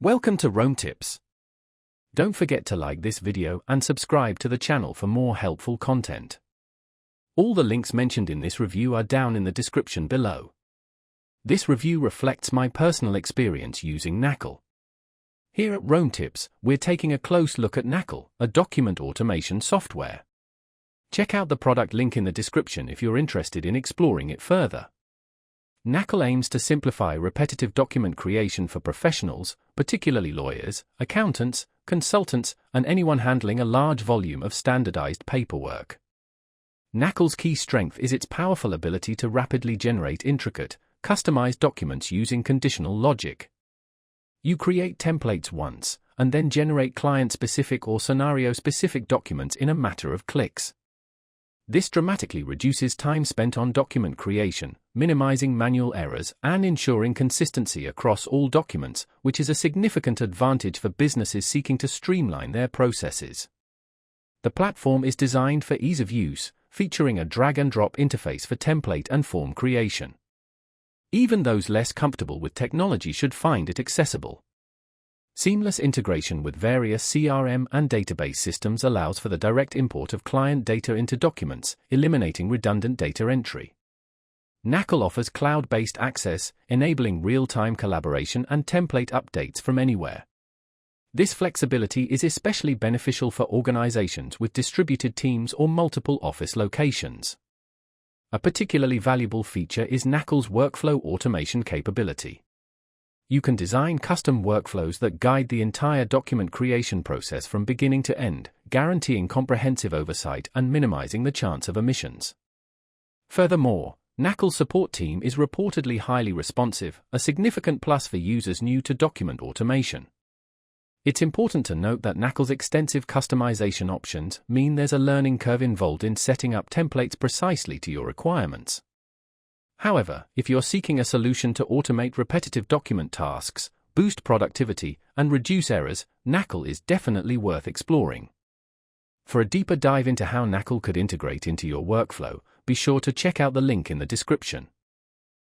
Welcome to Rome Tips. Don't forget to like this video and subscribe to the channel for more helpful content. All the links mentioned in this review are down in the description below. This review reflects my personal experience using Knackly. Here at Rome Tips, we're taking a close look at Knackly, a document automation software. Check out the product link in the description if you're interested in exploring it further. Knackly aims to simplify repetitive document creation for professionals, particularly lawyers, accountants, consultants, and anyone handling a large volume of standardized paperwork. Knackly's key strength is its powerful ability to rapidly generate intricate, customized documents using conditional logic. You create templates once, and then generate client-specific or scenario-specific documents in a matter of clicks. This dramatically reduces time spent on document creation, minimizing manual errors and ensuring consistency across all documents, which is a significant advantage for businesses seeking to streamline their processes. The platform is designed for ease of use, featuring a drag-and-drop interface for template and form creation. Even those less comfortable with technology should find it accessible. Seamless integration with various CRM and database systems allows for the direct import of client data into documents, eliminating redundant data entry. Knackly offers cloud-based access, enabling real-time collaboration and template updates from anywhere. This flexibility is especially beneficial for organizations with distributed teams or multiple office locations. A particularly valuable feature is Knackly's workflow automation capability. You can design custom workflows that guide the entire document creation process from beginning to end, guaranteeing comprehensive oversight and minimizing the chance of omissions. Furthermore, Knackly's support team is reportedly highly responsive, a significant plus for users new to document automation. It's important to note that Knackly's extensive customization options mean there's a learning curve involved in setting up templates precisely to your requirements. However, if you're seeking a solution to automate repetitive document tasks, boost productivity, and reduce errors, Knackly is definitely worth exploring. For a deeper dive into how Knackly could integrate into your workflow, be sure to check out the link in the description.